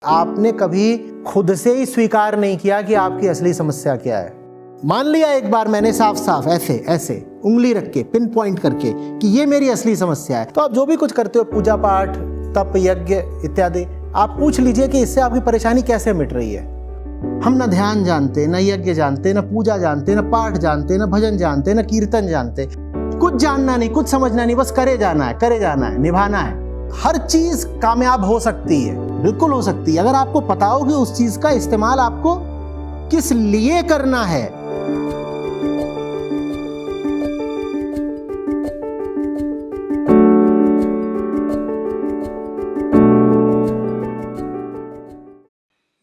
आपने कभी खुद से ही स्वीकार नहीं किया कि आपकी असली समस्या क्या है। मान लिया एक बार मैंने साफ साफ ऐसे उंगली रख के पिन पॉइंट करके कि ये मेरी असली समस्या है, तो आप जो भी कुछ करते हो, पूजा पाठ, तप, यज्ञ इत्यादि, आप पूछ लीजिए कि इससे आपकी परेशानी कैसे मिट रही है। हम ना ध्यान जानते, ना यज्ञ जानते, ना पूजा जानते, ना पाठ जानते, ना भजन जानते, ना कीर्तन जानते, कुछ जानना नहीं, कुछ समझना नहीं, बस करे जाना है, निभाना है। हर चीज कामयाब हो सकती है, बिल्कुल हो सकती है, अगर आपको पता हो कि उस चीज का इस्तेमाल आपको किस लिए करना है।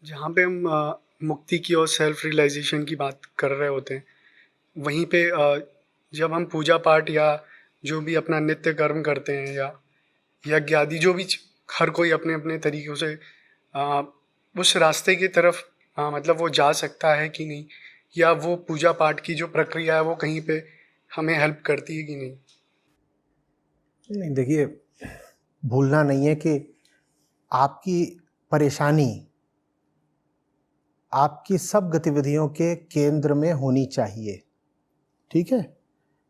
जहाँ पे हम मुक्ति की और सेल्फ रियलाइजेशन की बात कर रहे होते हैं, वहीं पे जब हम पूजा पाठ या जो भी अपना नित्य कर्म करते हैं या यज्ञ आदि जो भी हर कोई अपने अपने तरीक़ों से उस रास्ते की तरफ मतलब वो जा सकता है कि नहीं, या वो पूजा पाठ की जो प्रक्रिया है वो कहीं पे हमें हेल्प करती है कि नहीं। नहीं, देखिए, भूलना नहीं है कि आपकी परेशानी आपकी सब गतिविधियों के केंद्र में होनी चाहिए। ठीक है,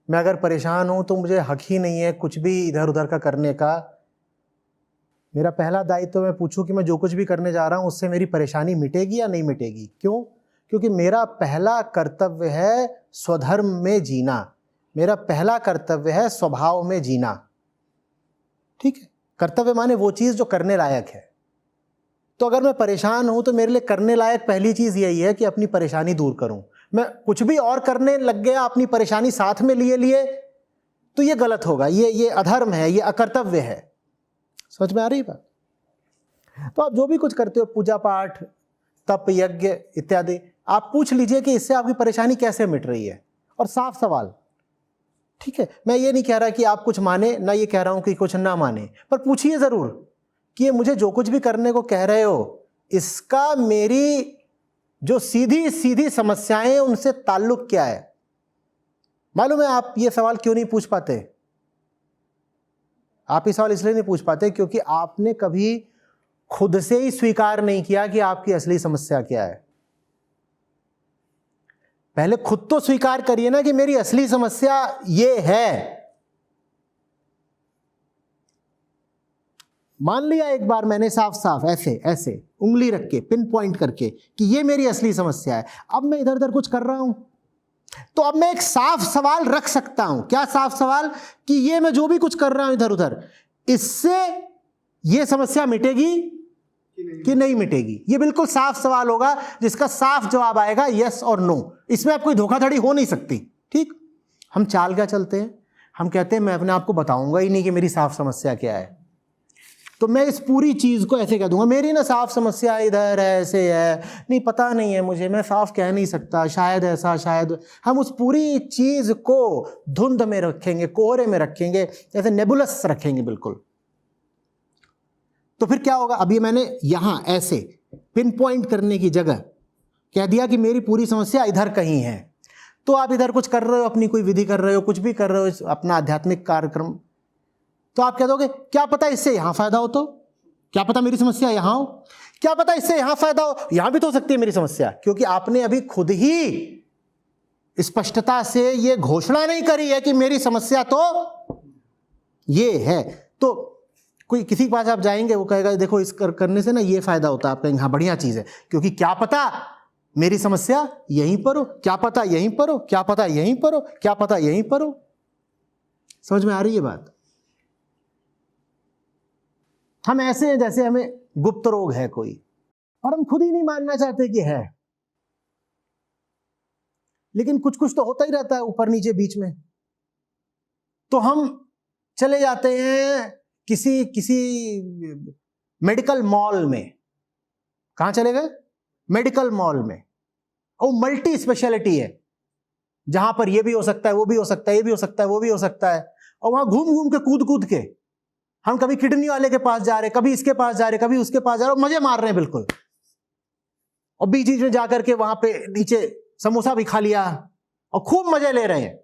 मैं अगर परेशान हूं तो मुझे हक ही नहीं है कुछ भी इधर उधर का करने का। मेरा पहला दायित्व मैं पूछूं कि मैं जो कुछ भी करने जा रहा हूं उससे मेरी परेशानी मिटेगी या नहीं मिटेगी। क्यों? क्योंकि मेरा पहला कर्तव्य है स्वधर्म में जीना, मेरा पहला कर्तव्य है स्वभाव में जीना। ठीक है, कर्तव्य माने वो चीज जो करने लायक है। तो अगर मैं परेशान हूं तो मेरे लिए करने लायक पहली चीज यही है कि अपनी परेशानी दूर करूं। मैं कुछ भी और करने लग गया अपनी परेशानी साथ में लिए तो ये गलत होगा, ये अधर्म है, ये अकर्तव्य है। समझ में आ रही बात? तो आप जो भी कुछ करते हो, पूजा पाठ, तप, यज्ञ इत्यादि, आप पूछ लीजिए कि इससे आपकी परेशानी कैसे मिट रही है, और साफ सवाल। ठीक है, मैं ये नहीं कह रहा कि आप कुछ माने, ना ये कह रहा हूं कि कुछ ना माने, पर पूछिए जरूर कि ये मुझे जो कुछ भी करने को कह रहे हो, इसका मेरी जो सीधी सीधी समस्याएं उनसे ताल्लुक क्या है। मालूम है आप ये सवाल क्यों नहीं पूछ पाते? आप ये सवाल इसलिए नहीं पूछ पाते क्योंकि आपने कभी खुद से ही स्वीकार नहीं किया कि आपकी असली समस्या क्या है। पहले खुद तो स्वीकार करिए ना कि मेरी असली समस्या ये है। मान लिया एक बार मैंने साफ साफ ऐसे उंगली रख के पिन पॉइंट करके कि ये मेरी असली समस्या है। अब मैं इधर उधर कुछ कर रहा हूं तो अब मैं एक साफ सवाल रख सकता हूं। क्या साफ सवाल? कि ये मैं जो भी कुछ कर रहा हूं इधर उधर, इससे ये समस्या मिटेगी कि नहीं मिटेगी। ये बिल्कुल साफ सवाल होगा जिसका साफ जवाब आएगा यस और नो। इसमें आप कोई धोखाधड़ी हो नहीं सकती। ठीक, हम चाल क्या चलते हैं, हम कहते हैं मैं अपने आप को बताऊंगा ही नहीं कि मेरी साफ समस्या क्या है, तो मैं इस पूरी चीज को ऐसे कह दूंगा, मेरी ना साफ समस्या इधर है, ऐसे है, नहीं पता नहीं है मुझे, मैं साफ कह नहीं सकता, शायद ऐसा शायद। हम उस पूरी चीज को धुंध में रखेंगे, कोहरे में रखेंगे, ऐसे नेबुलस रखेंगे बिल्कुल। तो फिर क्या होगा? अभी मैंने यहां ऐसे पिन पॉइंट करने की जगह कह दिया कि मेरी पूरी समस्या इधर कहीं है। तो आप इधर कुछ कर रहे हो, अपनी कोई विधि कर रहे हो, कुछ भी कर रहे हो, अपना आध्यात्मिक कार्यक्रम, तो आप कह दोगे क्या पता इससे यहां फायदा हो, तो क्या पता मेरी समस्या यहां हो, क्या पता इससे यहां फायदा हो, यहां भी तो हो सकती है मेरी समस्या। क्योंकि आपने अभी खुद ही स्पष्टता से यह घोषणा नहीं करी है कि मेरी समस्या तो ये है। तो कोई किसी के पास आप जाएंगे, वो कहेगा देखो इस करने से ना ये फायदा होता है। आप कहेंगे हाँ बढ़िया चीज है, क्योंकि क्या पता मेरी समस्या यहीं पर हो, क्या पता यहीं पर हो, क्या पता यहीं पर हो, क्या पता यहीं पर हो। समझ में आ रही है बात? हम ऐसे हैं जैसे हमें गुप्त रोग है कोई, और हम खुद ही नहीं मानना चाहते कि है, लेकिन कुछ कुछ तो होता ही रहता है ऊपर नीचे बीच में। तो हम चले जाते हैं किसी मेडिकल मॉल में। कहां चले गए? मेडिकल मॉल में। और मल्टी स्पेशलिटी है, जहां पर ये भी हो सकता है, वो भी हो सकता है, ये भी हो सकता है, वो भी हो सकता है। और वहां घूम घूम के कूद कूद के हम कभी किडनी वाले के पास जा रहे, कभी इसके पास जा रहे, कभी उसके पास जा रहे, और मजे मार रहे हैं बिल्कुल। और बीच बीच में जाकर के वहां पे नीचे समोसा भी खा लिया और खूब मजे ले रहे हैं।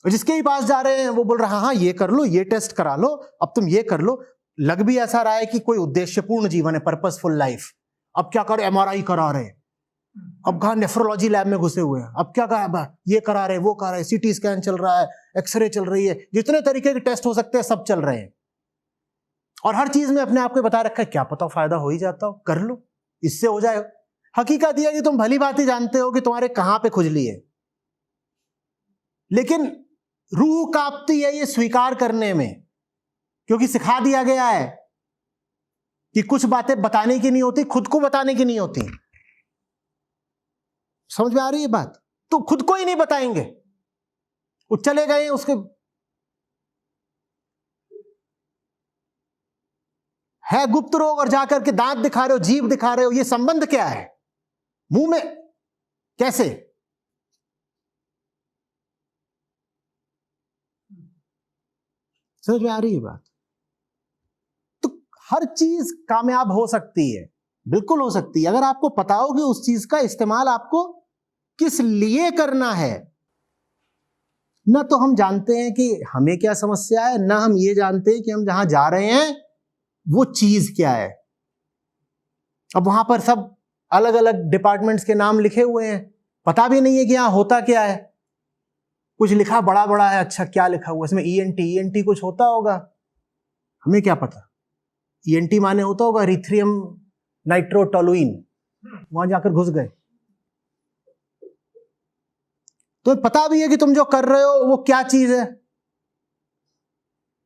और जिसके ही पास जा रहे हैं वो बोल रहा हाँ ये कर लो, ये टेस्ट करा लो, अब तुम ये कर लो। लग भी ऐसा रहा है कि कोई उद्देश्यपूर्ण जीवन है, पर्पसफुल लाइफ। अब क्या करे, एमआरआई करा रहे, अब कहा नेफ्रोलॉजी लैब में घुसे हुए हैं, अब क्या कहा, ये करा रहे, वो करा रहे, सीटी स्कैन चल रहा है, एक्सरे चल रही है, जितने तरीके के टेस्ट हो सकते हैं सब चल रहे हैं। और हर चीज में अपने आप को बता रखा है, क्या पता फायदा हो ही जाता हो, कर लो, इससे हो जाए। हकीकत यह है कि तुम भली बात ही जानते हो कि तुम्हारे कहां पे खुजली है, लेकिन रूह कांपती है ये स्वीकार करने में, क्योंकि सिखा दिया गया है कि कुछ बातें बताने की नहीं होती, खुद को बताने की नहीं होती। समझ में आ रही है बात? तो खुद को ही नहीं बताएंगे, वो चले गए उसके है गुप्त रोग और जाकर के दांत दिखा रहे हो, जीभ दिखा रहे हो, ये संबंध क्या है? मुंह में कैसे? समझ में आ रही है बात? तो हर चीज कामयाब हो सकती है, बिल्कुल हो सकती है, अगर आपको पता हो कि उस चीज का इस्तेमाल आपको किस लिए करना है। ना तो हम जानते हैं कि हमें क्या समस्या है, ना हम ये जानते हैं कि हम जहां जा रहे हैं वो चीज क्या है। अब वहां पर सब अलग अलग डिपार्टमेंट्स के नाम लिखे हुए हैं, पता भी नहीं है कि यहां होता क्या है। कुछ लिखा बड़ा बड़ा है, अच्छा क्या लिखा हुआ इसमें, ईएनटी कुछ होता होगा, हमें क्या पता। ईएनटी माने होता होगा इरीथ्रियम नाइट्रोटोलुइन, वहां जाकर घुस गए। तो पता भी है कि तुम जो कर रहे हो वो क्या चीज है,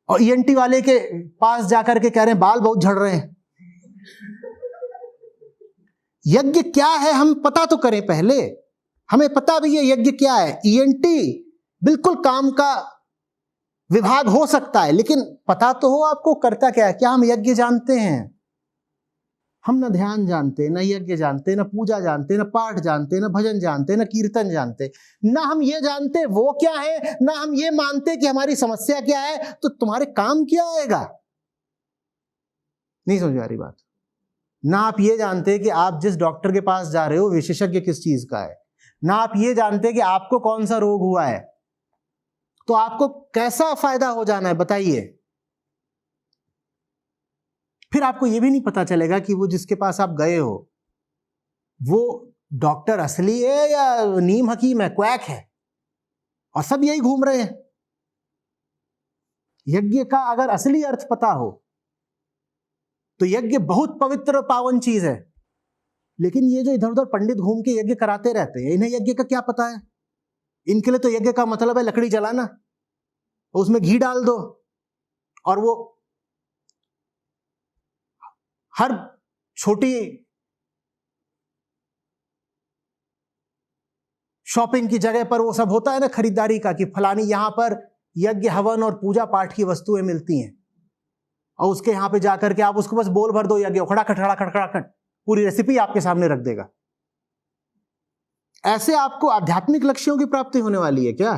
और ईएनटी वाले के पास जाकर के कह रहे हैं बाल बहुत झड़ रहे हैं। यज्ञ क्या है हम पता तो करें पहले, हमें पता भी है यज्ञ क्या है। ईएनटी बिल्कुल काम का विभाग हो सकता है, लेकिन पता तो हो आपको करता क्या है। क्या हम यज्ञ जानते हैं? हम ना ध्यान जानते, ना यज्ञ जानते, ना पूजा जानते, ना पाठ जानते, ना भजन जानते, ना कीर्तन जानते, ना हम ये जानते वो क्या है, ना हम ये मानते कि हमारी समस्या क्या है। तो तुम्हारे काम क्या आएगा? नहीं समझ आ रही बात? ना आप ये जानते कि आप जिस डॉक्टर के पास जा रहे हो विशेषज्ञ किस चीज का है, ना आप ये जानते कि आपको कौन सा रोग हुआ है, तो आपको कैसा फायदा हो जाना है बताइए। फिर आपको यह भी नहीं पता चलेगा कि वो जिसके पास आप गए हो वो डॉक्टर असली है या नीम हकीम है, क्वैक है, और सब यही घूम रहे हैं। यज्ञ का अगर असली अर्थ पता हो तो यज्ञ बहुत पवित्र और पावन चीज है। लेकिन ये जो इधर उधर पंडित घूम के यज्ञ कराते रहते हैं, इन्हें यज्ञ का क्या पता है? इनके लिए तो यज्ञ का मतलब है लकड़ी जलाना, उसमें घी डाल दो, और वो हर छोटी शॉपिंग की जगह पर वो सब होता है ना खरीदारी का, कि फलानी यहां पर यज्ञ हवन और पूजा पाठ की वस्तुएं मिलती हैं, और उसके यहां पे जाकर के आप उसको बस बोल भर दो यज्ञ, खड़ाखट खड़ाखट खड़ाखट पूरी रेसिपी आपके सामने रख देगा। ऐसे आपको आध्यात्मिक लक्ष्यों की प्राप्ति होने वाली है क्या?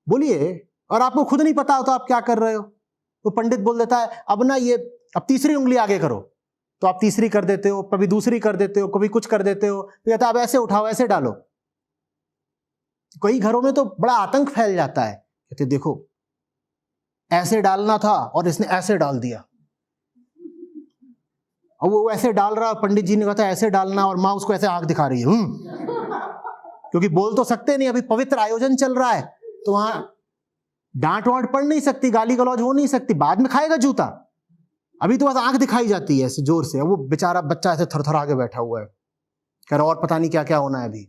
बोलिए। और आपको खुद नहीं पता होता आप क्या कर रहे हो, तो पंडित बोल देता है अब ना ये अब तीसरी उंगली आगे करो, तो आप तीसरी कर देते हो, कभी दूसरी कर देते हो, कभी कुछ कर देते हो, तो कहता है अब ऐसे उठाओ, ऐसे डालो। कई घरों में तो बड़ा आतंक फैल जाता है, कहते देखो ऐसे डालना था और इसने ऐसे डाल दिया, और वो ऐसे डाल रहा, पंडित जी ने कहा था ऐसे डालना, और माँ उसको ऐसे आंख दिखा रही है, क्योंकि बोल तो सकते नहीं, अभी पवित्र आयोजन चल रहा है, तो वहां डांट वांट पड़ नहीं सकती, गाली गलौज हो नहीं सकती, बाद में खाएगा जूता। अभी तो बस आंख दिखाई जाती है ऐसे जोर से, वो बेचारा बच्चा ऐसे थरथरा के बैठा हुआ है, कह रहा और पता नहीं क्या क्या होना है अभी।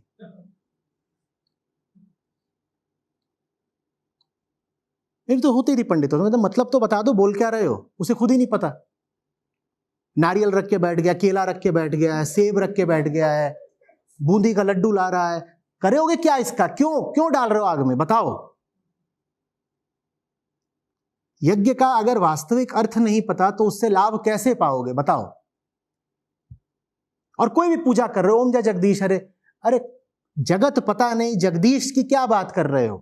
एक तो होती थी पंडितों में, मतलब तो बता दो बोल क्या रहे हो, उसे खुद ही नहीं पता। नारियल रख के बैठ गया, केला रख के बैठ गया है, सेब रख के बैठ गया है, बूंदी का लड्डू ला रहा है, करोगे क्या इसका? क्यों क्यों डाल रहे हो आग में, बताओ। यज्ञ का अगर वास्तविक अर्थ नहीं पता तो उससे लाभ कैसे पाओगे, बताओ। और कोई भी पूजा कर रहे हो, ओम जय जगदीश, अरे अरे जगत पता नहीं, जगदीश की क्या बात कर रहे हो?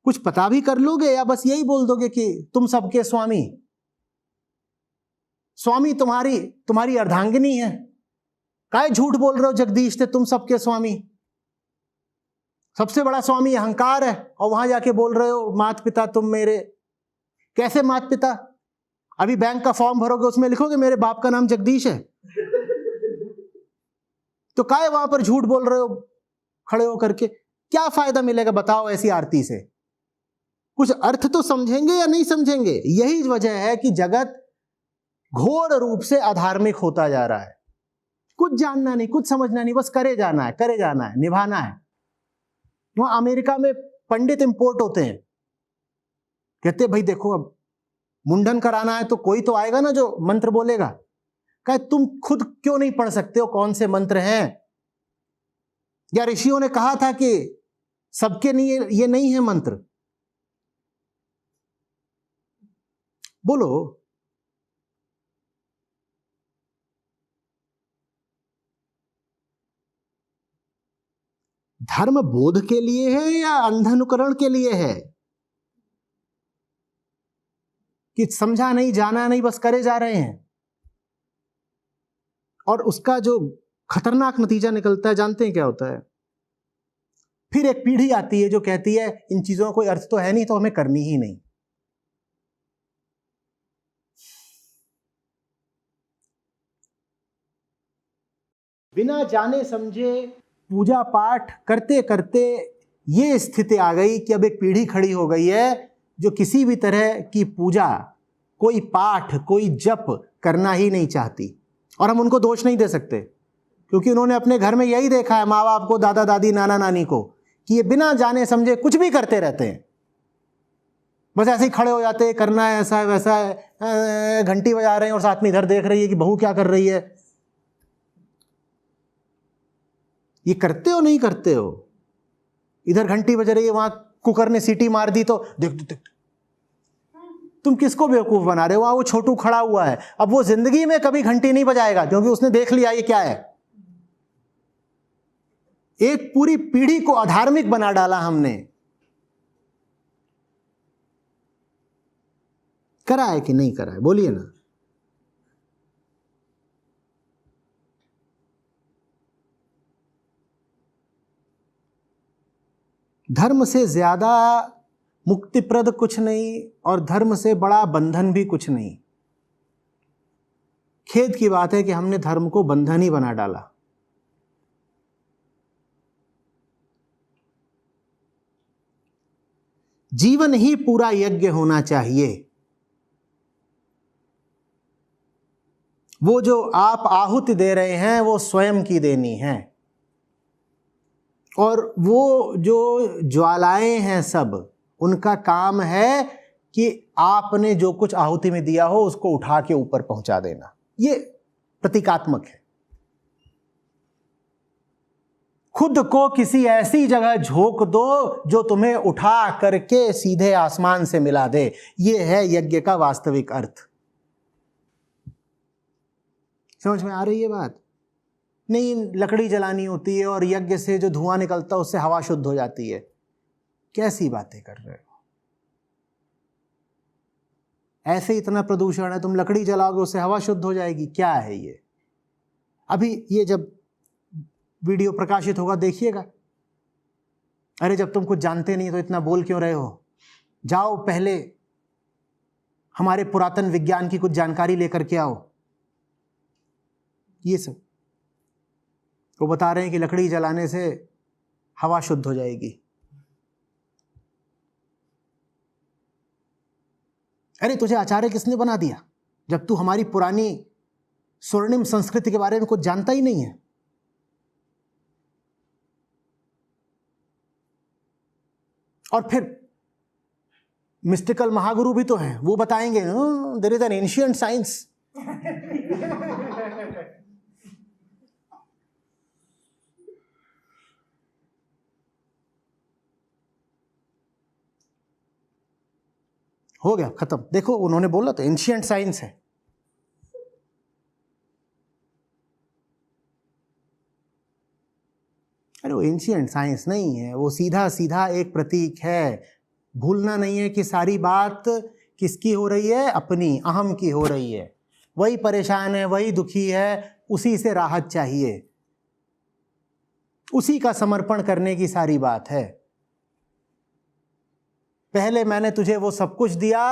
कुछ पता भी कर लोगे या बस यही बोल दोगे कि तुम सबके स्वामी? स्वामी तुम्हारी अर्धांगिनी है, काहे झूठ बोल रहे हो जगदीश थे तुम सबके स्वामी? सबसे बड़ा स्वामी अहंकार है, और वहां जाके बोल रहे हो मात पिता तुम मेरे। कैसे मात पिता? अभी बैंक का फॉर्म भरोगे, उसमें लिखोगे मेरे बाप का नाम जगदीश है, तो काहे वहां पर झूठ बोल रहे हो खड़े हो करके? क्या फायदा मिलेगा बताओ ऐसी आरती से? कुछ अर्थ तो समझेंगे या नहीं समझेंगे? यही वजह है कि जगत घोर रूप से अधार्मिक होता जा रहा है। कुछ जानना नहीं, कुछ समझना नहीं, बस करे जाना है, करे जाना है, निभाना है। वहां अमेरिका में पंडित इंपोर्ट होते हैं, कहते भाई देखो अब मुंडन कराना है तो कोई तो आएगा ना जो मंत्र बोलेगा। कहे तुम खुद क्यों नहीं पढ़ सकते हो कौन से मंत्र हैं? या ऋषियों ने कहा था कि सबके लिए ये नहीं है मंत्र? बोलो। धर्म बोध के लिए है या अंधानुकरण के लिए है? कि समझा नहीं, जाना नहीं, बस करे जा रहे हैं। और उसका जो खतरनाक नतीजा निकलता है जानते हैं क्या होता है? फिर एक पीढ़ी आती है जो कहती है इन चीजों का कोई अर्थ तो है नहीं, तो हमें करनी ही नहीं। बिना जाने समझे पूजा पाठ करते करते ये स्थिति आ गई कि अब एक पीढ़ी खड़ी हो गई है जो किसी भी तरह की पूजा, कोई पाठ, कोई जप करना ही नहीं चाहती। और हम उनको दोष नहीं दे सकते, क्योंकि उन्होंने अपने घर में यही देखा है, माँ बाप को, दादा दादी, नाना नानी को, कि ये बिना जाने समझे कुछ भी करते रहते हैं। बस ऐसे ही खड़े हो जाते हैं, करना है ऐसा है वैसा है, घंटी बजा रहे हैं और साथ में इधर देख रही है कि बहू क्या कर रही है। ये करते हो नहीं करते हो? इधर घंटी बज रही है, वहां कुकर ने सीटी मार दी तो देख देख, तुम किसको बेवकूफ बना रहे हो? वहां वो छोटू खड़ा हुआ है, अब वो जिंदगी में कभी घंटी नहीं बजाएगा क्योंकि उसने देख लिया ये क्या है। एक पूरी पीढ़ी को अधार्मिक बना डाला हमने। करा है कि नहीं करा है? बोलिए ना। धर्म से ज्यादा मुक्तिप्रद कुछ नहीं और धर्म से बड़ा बंधन भी कुछ नहीं। खेद की बात है कि हमने धर्म को बंधन ही बना डाला। जीवन ही पूरा यज्ञ होना चाहिए। वो जो आप आहुति दे रहे हैं वो स्वयं की देनी है, और वो जो ज्वालाएं हैं सब, उनका काम है कि आपने जो कुछ आहुति में दिया हो उसको उठा के ऊपर पहुंचा देना। ये प्रतीकात्मक है। खुद को किसी ऐसी जगह झोंक दो जो तुम्हें उठा करके सीधे आसमान से मिला दे। ये है यज्ञ का वास्तविक अर्थ। समझ में आ रही है बात? नहीं, लकड़ी जलानी होती है और यज्ञ से जो धुआं निकलता है उससे हवा शुद्ध हो जाती है। कैसी बातें कर रहे हो? ऐसे इतना प्रदूषण है, तुम लकड़ी जलाओगे उससे हवा शुद्ध हो जाएगी? क्या है ये? अभी ये जब वीडियो प्रकाशित होगा देखिएगा। अरे जब तुम कुछ जानते नहीं तो इतना बोल क्यों रहे हो? जाओ पहले हमारे पुरातन विज्ञान की कुछ जानकारी लेकर के आओ। ये सब वो बता रहे हैं कि लकड़ी जलाने से हवा शुद्ध हो जाएगी। अरे तुझे आचार्य किसने बना दिया जब तू हमारी पुरानी स्वर्णिम संस्कृति के बारे में कुछ जानता ही नहीं है? और फिर मिस्टिकल महागुरु भी तो हैं, वो बताएंगे there is an ancient science. हो गया खत्म। देखो उन्होंने बोला तो एंशिएंट साइंस है। अरे वो एंशिएंट साइंस नहीं है, वो सीधा सीधा एक प्रतीक है। भूलना नहीं है कि सारी बात किसकी हो रही है? अपनी अहम की हो रही है। वही परेशान है, वही दुखी है, उसी से राहत चाहिए, उसी का समर्पण करने की सारी बात है। पहले मैंने तुझे वो सब कुछ दिया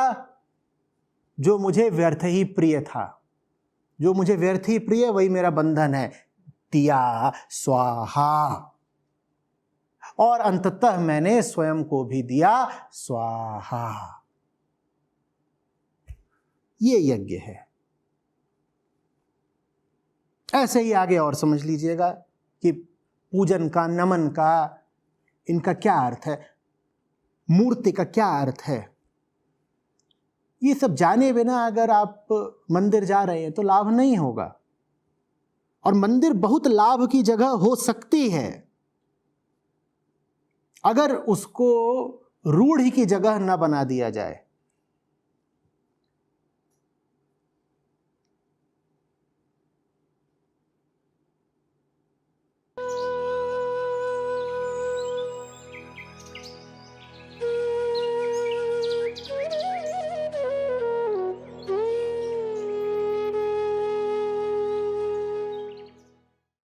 जो मुझे व्यर्थ ही प्रिय था, जो मुझे व्यर्थ ही प्रिय वही मेरा बंधन है। दिया स्वाहा, और अंततः मैंने स्वयं को भी दिया स्वाहा। ये यज्ञ है। ऐसे ही आगे और समझ लीजिएगा कि पूजन का, नमन का, इनका क्या अर्थ है, मूर्ति का क्या अर्थ है। ये सब जाने बिना अगर आप मंदिर जा रहे हैं तो लाभ नहीं होगा। और मंदिर बहुत लाभ की जगह हो सकती है अगर उसको रूढ़ि की जगह न बना दिया जाए।